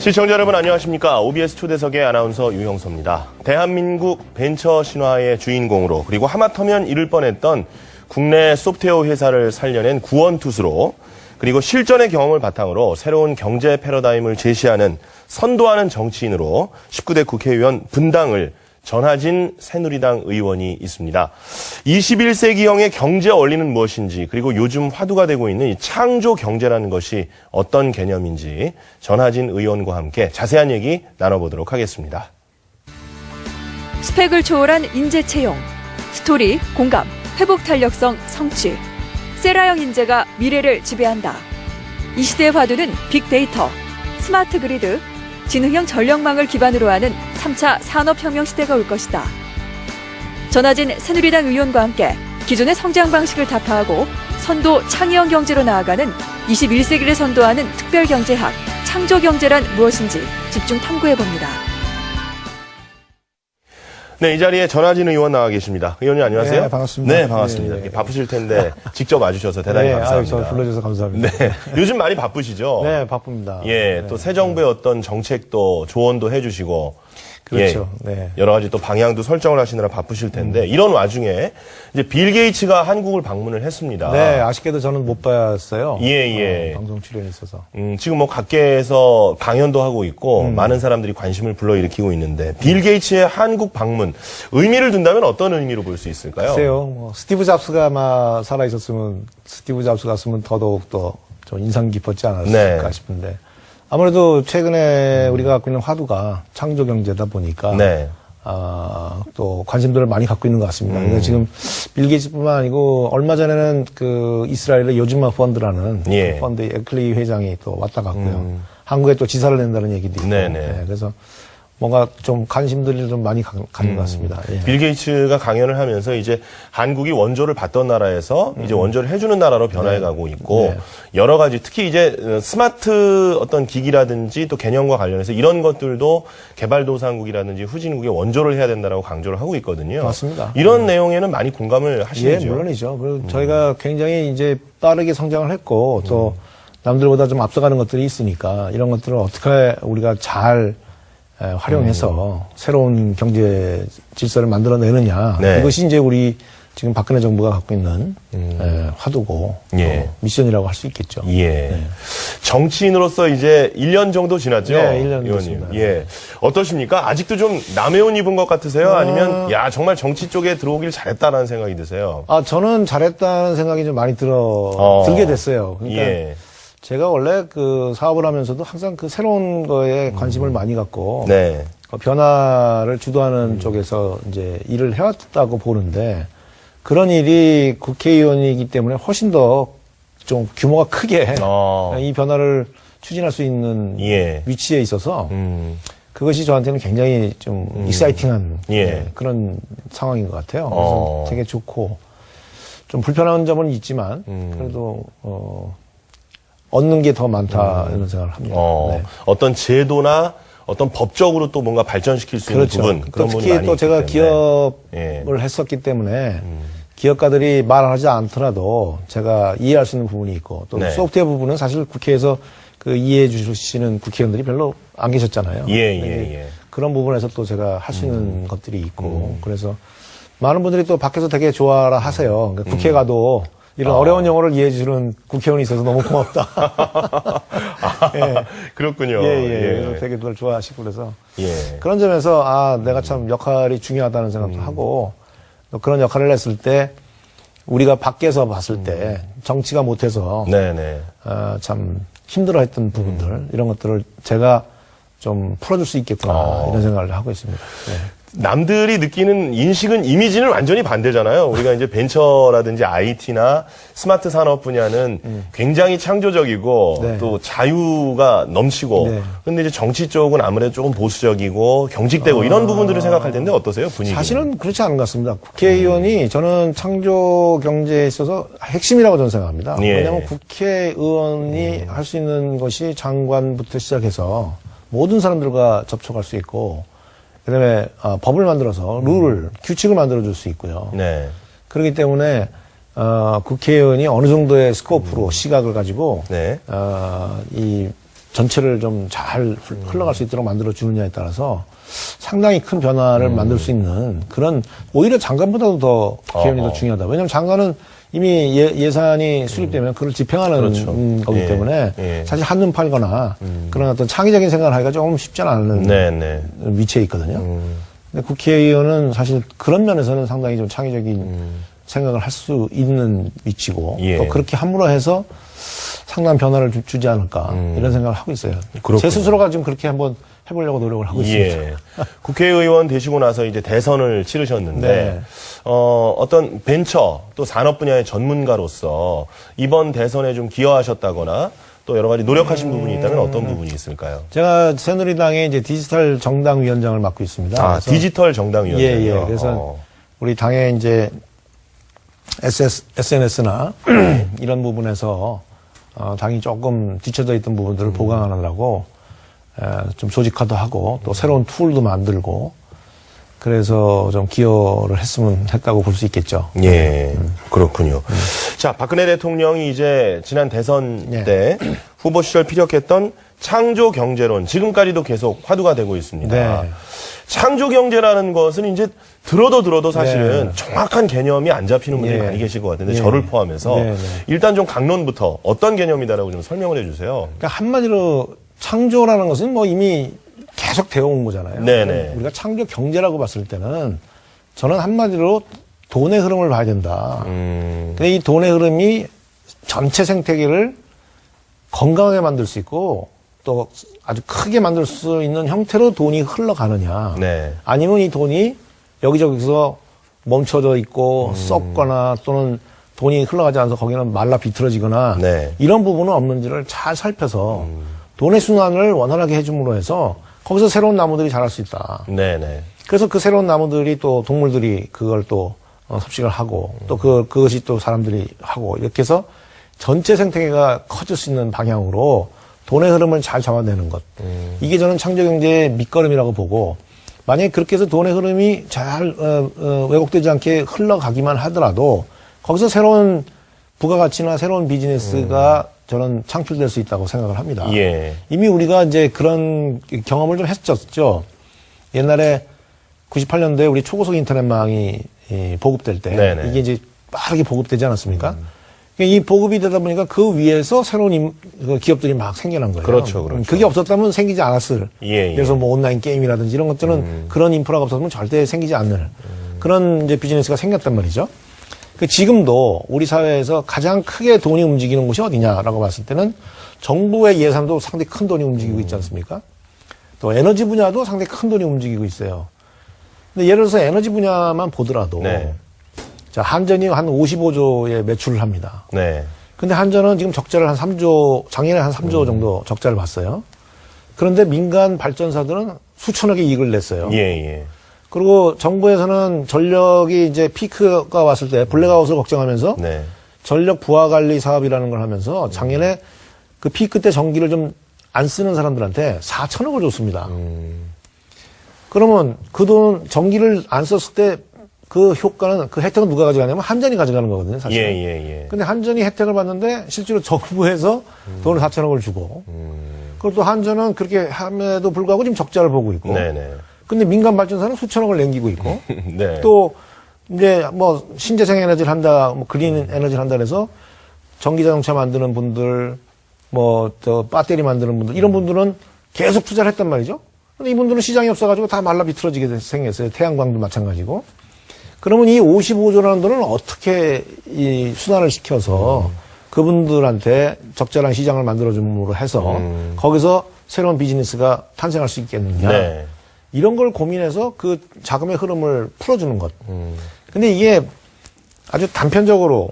시청자 여러분 안녕하십니까. OBS 초대석의 아나운서 유형서입니다. 대한민국 벤처 신화의 주인공으로 그리고 하마터면 잃을 뻔했던 국내 소프트웨어 회사를 살려낸 구원투수로 그리고 실전의 경험을 바탕으로 새로운 경제 패러다임을 제시하는 선도하는 정치인으로 19대 국회의원 분당을 전하진 새누리당 의원이 있습니다. 21세기형의 경제 원리는 무엇인지 그리고 요즘 화두가 되고 있는 이 창조 경제라는 것이 어떤 개념인지 전하진 의원과 함께 자세한 얘기 나눠보도록 하겠습니다. 스펙을 초월한 인재 채용, 스토리, 공감, 회복 탄력성, 성취. 세라형 인재가 미래를 지배한다. 이 시대의 화두는 빅데이터, 스마트 그리드, 지능형 전력망을 기반으로 하는 3차 산업혁명 시대가 올 것이다. 전하진 새누리당 의원과 함께 기존의 성장 방식을 타파하고 선도 창의형 경제로 나아가는 21세기를 선도하는 특별경제학, 창조경제란 무엇인지 집중 탐구해봅니다. 네, 이 자리에 전하진 의원 나와 계십니다. 의원님 안녕하세요. 네, 반갑습니다. 네, 반갑습니다. 네. 바쁘실 텐데 직접 와주셔서 대단히 감사합니다. 저 불러주셔서 감사합니다. 네, 요즘 많이 바쁘시죠? 네, 바쁩니다. 예, 네. 또 새 정부의 어떤 정책도 조언도 해주시고, 그렇죠. 예, 네. 여러 가지 또 방향도 설정을 하시느라 바쁘실 텐데 이런 와중에 이제 빌 게이츠가 한국을 방문을 했습니다. 네, 아쉽게도 저는 못 봤어요. 예. 방송 출연이 있어서. 지금 뭐 각계에서 강연도 하고 있고 많은 사람들이 관심을 불러일으키고 있는데 빌 게이츠의 한국 방문 의미를 둔다면 어떤 의미로 볼 수 있을까요? 글쎄요, 뭐 스티브 잡스가 아마 살아 있었으면 스티브 잡스 갔으면 더더욱 더 좀 인상 깊었지 않았을까 네. 싶은데 아무래도 최근에 우리가 갖고 있는 화두가 창조 경제다 보니까 네. 또 관심들을 많이 갖고 있는 것 같습니다. 그러니까 지금 빌 게이츠뿐만 아니고 얼마 전에는 그 이스라엘의 요즘마 펀드라는 예. 그 펀드 에클리 회장이 또 왔다 갔고요. 한국에 또 지사를 낸다는 얘기도 있고. 네네. 네, 그래서 뭔가 좀 관심들이 좀 많이 갖는 것 같습니다. 예. 빌 게이츠가 강연을 하면서 이제 한국이 원조를 받던 나라에서 이제 원조를 해주는 나라로 변화해가고 있고 네. 여러 가지 특히 이제 스마트 어떤 기기라든지 또 개념과 관련해서 이런 것들도 개발도상국이라든지 후진국에 원조를 해야 된다라고 강조를 하고 있거든요. 맞습니다. 이런 내용에는 많이 공감을 하시죠? 예, 물론이죠. 그리고 저희가 굉장히 이제 빠르게 성장을 했고 또 남들보다 좀 앞서가는 것들이 있으니까 이런 것들을 어떻게 우리가 잘 활용해서 새로운 경제 질서를 만들어내느냐. 네. 이것이 이제 우리 지금 박근혜 정부가 갖고 있는 화두고 예. 미션이라고 할 수 있겠죠. 예. 네. 정치인으로서 이제 1년 정도 지났죠? 네, 1년 의원님. 됐습니다. 예. 어떠십니까? 아직도 좀 남의 옷 입은 것 같으세요? 아니면 야, 정말 정치 쪽에 들어오길 잘했다라는 생각이 드세요? 저는 잘했다는 생각이 좀 많이 들게 됐어요. 그러니까 예. 제가 원래 그 사업을 하면서도 항상 그 새로운 거에 관심을 많이 갖고 네. 변화를 주도하는 쪽에서 이제 일을 해왔다고 보는데 그런 일이 국회의원이기 때문에 훨씬 더 좀 규모가 크게 이 변화를 추진할 수 있는 예. 위치에 있어서 그것이 저한테는 굉장히 좀 익사이팅한 예. 그런 상황인 것 같아요. 그래서 되게 좋고 좀 불편한 점은 있지만 그래도 얻는 게 더 많다 이런 생각을 합니다. 네. 어떤 제도나 어떤 법적으로 또 뭔가 발전시킬 수 있는 그렇죠. 부분 그런 또 부분이 특히 많이 또 있기 제가 때문에. 기업을 했었기 때문에 기업가들이 말하지 않더라도 제가 이해할 수 있는 부분이 있고 또 네. 소프트웨어 부분은 사실 국회에서 그 이해해 주시는 국회의원들이 별로 안 계셨잖아요. 예. 그런 부분에서 또 제가 할 수 있는 것들이 있고 그래서 많은 분들이 또 밖에서 되게 좋아라 하세요. 그러니까 국회 가도 이런 어려운 용어를 이해해 주는 국회의원이 있어서 너무 고맙다. 예. 그렇군요. 그래서 되게 그걸 좋아하시고 그래서 예. 그런 점에서 내가 참 역할이 중요하다는 생각도 하고 또 그런 역할을 했을 때 우리가 밖에서 봤을 때 정치가 못해서 네네. 참 힘들어했던 부분들 이런 것들을 제가 좀 풀어줄 수 있겠구나 이런 생각을 하고 있습니다. 네. 남들이 느끼는 인식은 이미지는 완전히 반대잖아요. 우리가 이제 벤처라든지 IT나 스마트 산업 분야는 굉장히 창조적이고 네. 또 자유가 넘치고 네. 근데 이제 정치 쪽은 아무래도 조금 보수적이고 경직되고 이런 부분들을 생각할 텐데 어떠세요? 분위기? 사실은 그렇지 않은 것 같습니다. 국회의원이 저는 창조 경제에 있어서 핵심이라고 저는 생각합니다. 예. 왜냐하면 국회의원이 할 수 있는 것이 장관부터 시작해서 모든 사람들과 접촉할 수 있고 그다음에 법을 만들어서 룰을 규칙을 만들어줄 수 있고요. 네. 그렇기 때문에 국회의원이 어느 정도의 스코프로 시각을 가지고 네. 이 전체를 좀 잘 흘러갈 수 있도록 만들어 주느냐에 따라서 상당히 큰 변화를 만들 수 있는 그런 오히려 장관보다도 더 국회의원이 더 중요하다. 왜냐하면 장관은 이미 예산이 수립되면 그걸 집행하는 그렇죠. 거기 예. 때문에 예. 사실 한눈 팔거나 그런 어떤 창의적인 생각을 하기가 조금 쉽지 않은 네네. 위치에 있거든요. 근데 국회의원은 사실 그런 면에서는 상당히 좀 창의적인 생각을 할 수 있는 위치고 예. 또 그렇게 함부로 해서 상당한 변화를 주지 않을까 이런 생각을 하고 있어요. 그렇군요. 제 스스로가 지금 그렇게 한번 해보려고 노력을 하고 있습니다. 예. 국회의원 되시고 나서 이제 대선을 치르셨는데, 네. 어떤 벤처 또 산업 분야의 전문가로서 이번 대선에 좀 기여하셨다거나 또 여러 가지 노력하신 부분이 있다면 어떤 부분이 있을까요? 제가 새누리당의 이제 디지털 정당 위원장을 맡고 있습니다. 아, 그래서 디지털 정당위원장이요. 예, 예. 그래서 우리 당의 이제 SNS나 이런 부분에서 당이 조금 뒤쳐져 있던 부분들을 보강하느라고 좀 조직화도 하고 또 새로운 툴도 만들고 그래서 좀 기여를 했다고 볼 수 있겠죠. 예, 그렇군요. 자, 박근혜 대통령이 이제 지난 대선 예. 때 후보 시절 피력했던 창조 경제론 지금까지도 계속 화두가 되고 있습니다. 네. 창조 경제라는 것은 이제 들어도 사실은 네. 정확한 개념이 안 잡히는 분들이 예. 많이 계실 것 같은데 예. 저를 포함해서 네, 네. 일단 좀 강론부터 어떤 개념이다라고 좀 설명을 해주세요. 그러니까 한마디로 창조라는 것은 뭐 이미 계속 되어 온 거잖아요. 네네. 우리가 창조 경제라고 봤을 때는 저는 한마디로 돈의 흐름을 봐야 된다. 근데 이 돈의 흐름이 전체 생태계를 건강하게 만들 수 있고 또 아주 크게 만들 수 있는 형태로 돈이 흘러가느냐. 네. 아니면 이 돈이 여기저기서 멈춰져 있고 썩거나 또는 돈이 흘러가지 않아서 거기는 말라 비틀어지거나 네. 이런 부분은 없는지를 잘 살펴서 돈의 순환을 원활하게 해줌으로 해서 거기서 새로운 나무들이 자랄 수 있다. 네네. 그래서 그 새로운 나무들이 또 동물들이 그걸 또 섭식을 하고 또 그것이 또 사람들이 하고 이렇게 해서 전체 생태계가 커질 수 있는 방향으로 돈의 흐름을 잘 잡아내는 것. 이게 저는 창조경제의 밑거름이라고 보고 만약에 그렇게 해서 돈의 흐름이 잘 왜곡되지 않게 흘러가기만 하더라도 거기서 새로운 부가가치나 새로운 비즈니스가 저는 창출될 수 있다고 생각을 합니다. 예. 이미 우리가 이제 그런 경험을 좀 했었죠. 옛날에 98년도에 우리 초고속 인터넷망이 보급될 때 네네. 이게 이제 빠르게 보급되지 않았습니까? 이 보급이 되다 보니까 그 위에서 새로운 기업들이 막 생겨난 거예요. 그렇죠, 그렇죠. 그게 없었다면 생기지 않았을. 예, 예. 그래서 뭐 온라인 게임이라든지 이런 것들은 그런 인프라가 없었으면 절대 생기지 않는 그런 이제 비즈니스가 생겼단 말이죠. 지금도 우리 사회에서 가장 크게 돈이 움직이는 곳이 어디냐라고 봤을 때는 정부의 예산도 상당히 큰 돈이 움직이고 있지 않습니까? 또 에너지 분야도 상당히 큰 돈이 움직이고 있어요. 근데 예를 들어서 에너지 분야만 보더라도 네. 자, 한전이 한 55조의 매출을 합니다. 네. 근데 한전은 지금 적자를 한 3조, 작년에 한 3조 정도 적자를 봤어요. 그런데 민간 발전사들은 수천억의 이익을 냈어요. 예, 예. 그리고 정부에서는 전력이 이제 피크가 왔을 때 블랙아웃을 걱정하면서 네. 전력 부하 관리 사업이라는 걸 하면서 작년에 그 피크 때 전기를 좀 안 쓰는 사람들한테 4천억을 줬습니다. 그러면 그 돈 전기를 안 썼을 때 그 효과는 그 혜택은 누가 가져가냐면 한전이 가져가는 거거든요, 사실. 예, 예, 예. 근데 한전이 혜택을 받는데 실제로 정부에서 돈을 4천억을 주고 그리고 또 한전은 그렇게 함에도 불구하고 지금 적자를 보고 있고 네네. 근데 민간 발전사는 수천억을 남기고 있고 네. 또 이제 뭐 신재생 에너지를 한다, 뭐 그린 에너지를 한다 그래서 전기 자동차 만드는 분들, 뭐 저 배터리 만드는 분들 이런 분들은 계속 투자를 했단 말이죠. 근데 이분들은 시장이 없어가지고 다 말라 비틀어지게 생겼어요. 태양광도 마찬가지고. 그러면 이 55조라는 돈을 어떻게 이 순환을 시켜서 그분들한테 적절한 시장을 만들어줌으로 해서 거기서 새로운 비즈니스가 탄생할 수 있겠느냐. 네. 이런 걸 고민해서 그 자금의 흐름을 풀어주는 것. 근데 이게 아주 단편적으로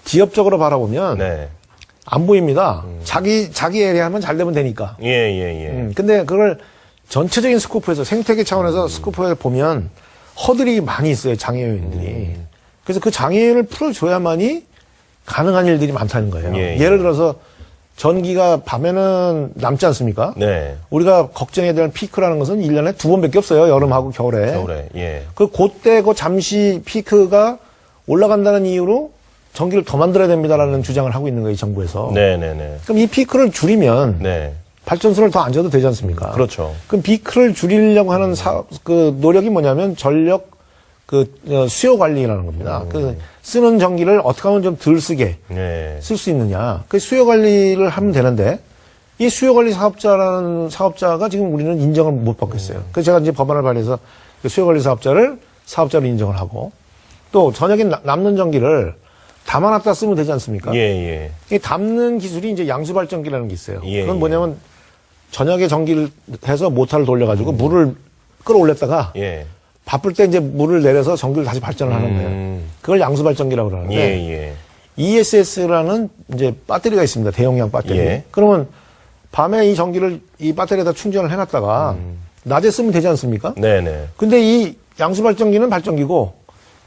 기업적으로 바라보면 네. 안 보입니다. 자기 에리아만 잘 되면 되니까. 예, 예, 예. 근데 그걸 전체적인 스코프에서 생태계 차원에서 스코프에 보면 허들이 많이 있어요. 장애요인들이. 그래서 그 장애요인을 풀어줘야만이 가능한 일들이 많다는 거예요. 예, 예. 예를 들어서 전기가 밤에는 남지 않습니까? 네. 우리가 걱정해야 될 피크라는 것은 1년에 2번밖에 없어요. 여름하고 겨울에. 겨울에, 예. 그때 잠시 피크가 올라간다는 이유로 전기를 더 만들어야 됩니다라는 주장을 하고 있는 거예요. 이 정부에서. 네네네. 그럼 이 피크를 줄이면 네. 발전소를 더 안 줘도 되지 않습니까? 그렇죠. 그럼 비크를 줄이려고 하는 그 노력이 뭐냐면 전력 수요 관리라는 겁니다. 그 쓰는 전기를 어떻게 하면 좀 덜 쓰게 네. 쓸 수 있느냐. 그 수요 관리를 하면 되는데 이 수요 관리 사업자라는 사업자가 지금 우리는 인정을 못 받고 있어요. 그래서 제가 이제 법안을 발의해서 그 수요 관리 사업자로 인정을 하고 또 저녁에 남는 전기를 담아놨다 쓰면 되지 않습니까? 예, 예. 이 담는 기술이 이제 양수 발전기라는 게 있어요. 예, 그건 예. 뭐냐면 저녁에 전기를 해서 모터를 돌려가지고 물을 끌어올렸다가 예. 바쁠 때 이제 물을 내려서 전기를 다시 발전을 하는 거예요. 그걸 양수 발전기라고 그러는데 예, 예. ESS라는 이제 배터리가 있습니다. 대용량 배터리. 예. 그러면 밤에 이 전기를 이 배터리에다 충전을 해놨다가 낮에 쓰면 되지 않습니까? 네네. 근데 이 양수 발전기는 발전기고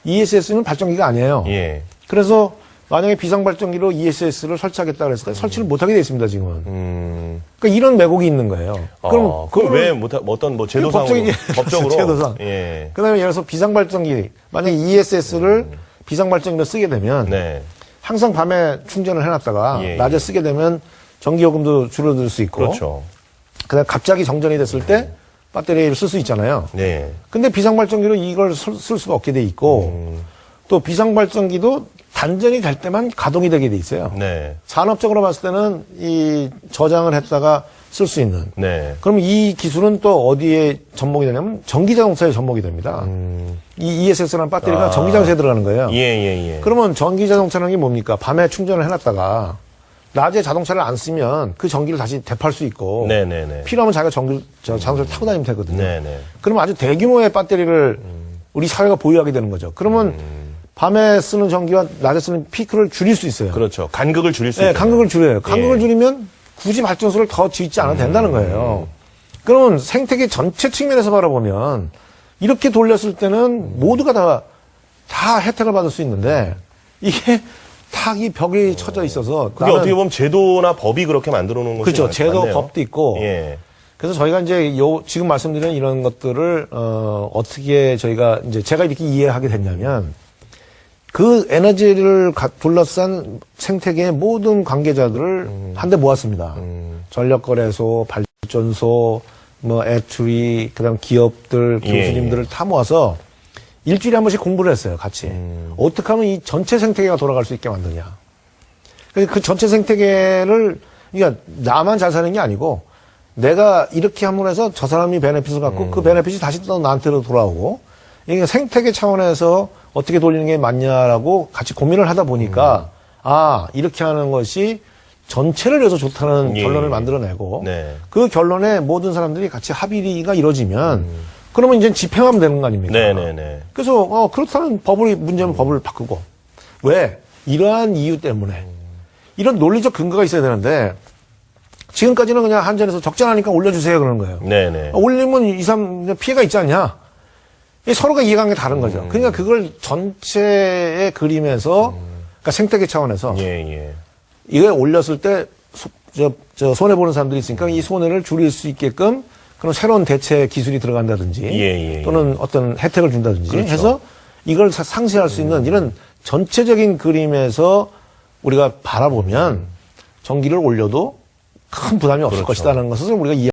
ESS는 발전기가 아니에요. 예. 그래서 만약에 비상 발전기로 ESS를 설치하겠다 그랬을 때 설치를 못하게 돼 있습니다, 지금은. 그러니까 이런 왜곡이 있는 거예요. 그럼 그걸 왜 어떤 뭐 제도상으로 법적으로 제도상. 예. 그다음에 예를 들어서 비상 발전기 만약에 ESS를 비상 발전기로 쓰게 되면 네. 항상 밤에 충전을 해놨다가 예, 낮에 예. 쓰게 되면 전기요금도 줄어들 수 있고 그렇죠. 그다음에 갑자기 정전이 됐을 때 배터리를 쓸 수 있잖아요. 네. 근데 비상발전기로 이걸 쓸 수가 없게 돼 있고 또 비상발전기도 단전이 될 때만 가동이 되게 돼 있어요. 네. 산업적으로 봤을 때는 이 저장을 했다가 쓸 수 있는. 네. 그럼 이 기술은 또 어디에 접목이 되냐면 전기자동차에 접목이 됩니다. 이 ESS라는 배터리가 전기자동차에 들어가는 거예요. 예, 예, 예. 그러면 전기자동차라는 게 뭡니까? 밤에 충전을 해놨다가 낮에 자동차를 안 쓰면 그 전기를 다시 되팔 수 있고 네네네. 필요하면 자기가 자동차를 타고 다니면 되거든요. 네네. 그러면 아주 대규모의 배터리를 우리 사회가 보유하게 되는 거죠. 그러면 밤에 쓰는 전기와 낮에 쓰는 피크를 줄일 수 있어요. 그렇죠. 간극을 줄일 수 네, 있다. 간극을 줄여요. 간극을 예. 줄이면 굳이 발전소를 더 짓지 않아도 된다는 거예요. 그러면 생태계 전체 측면에서 바라보면 이렇게 돌렸을 때는 모두가 다 혜택을 받을 수 있는데 이게 탁 이 벽이 쳐져 있어서 그게 어떻게 보면 제도나 법이 그렇게 만들어 놓은 것이 그렇죠. 제도 맞네요. 법도 있고 예. 그래서 저희가 이제 지금 말씀드린 이런 것들을 어떻게 저희가 이제 제가 이렇게 이해하게 됐냐면 그 에너지를 둘러싼 생태계의 모든 관계자들을 한데 모았습니다. 전력거래소, 발전소, 뭐 애투리, 그다음 기업들, 예, 교수님들을 다 모아서 일주일에 한 번씩 공부를 했어요, 같이. 어떻게 하면 이 전체 생태계가 돌아갈 수 있게 만드냐. 그래서 그 전체 생태계를, 그러니까 나만 잘 사는 게 아니고, 내가 이렇게 함으로 해서 저 사람이 베네핏을 갖고 그 베네핏이 다시 또 나한테로 돌아오고, 이게 생태계 차원에서 어떻게 돌리는 게 맞냐라고 같이 고민을 하다 보니까, 이렇게 하는 것이 전체를 위해서 좋다는 예, 결론을 예. 만들어내고, 네. 그 결론에 모든 사람들이 같이 합의가 이루어지면, 그러면 이제 집행하면 되는 거 아닙니까? 네네네. 그래서, 그렇다면 문제는 법을 바꾸고. 왜? 이러한 이유 때문에. 이런 논리적 근거가 있어야 되는데, 지금까지는 그냥 한전에서 적자나니까 올려주세요 그러는 거예요. 네네. 올리면 피해가 있지 않냐? 이 서로가 이해관계 다른 거죠. 그러니까 그걸 전체의 그림에서, 그러니까 생태계 차원에서, 예, 예. 이거 올렸을 때, 손해보는 사람들이 있으니까 이 손해를 줄일 수 있게끔 그런 새로운 대체 기술이 들어간다든지, 예. 또는 어떤 혜택을 준다든지 그렇죠. 해서 이걸 상쇄할 수 있는 이런 전체적인 그림에서 우리가 바라보면 전기를 올려도 큰 부담이 없을 그렇죠. 것이라는 것을 우리가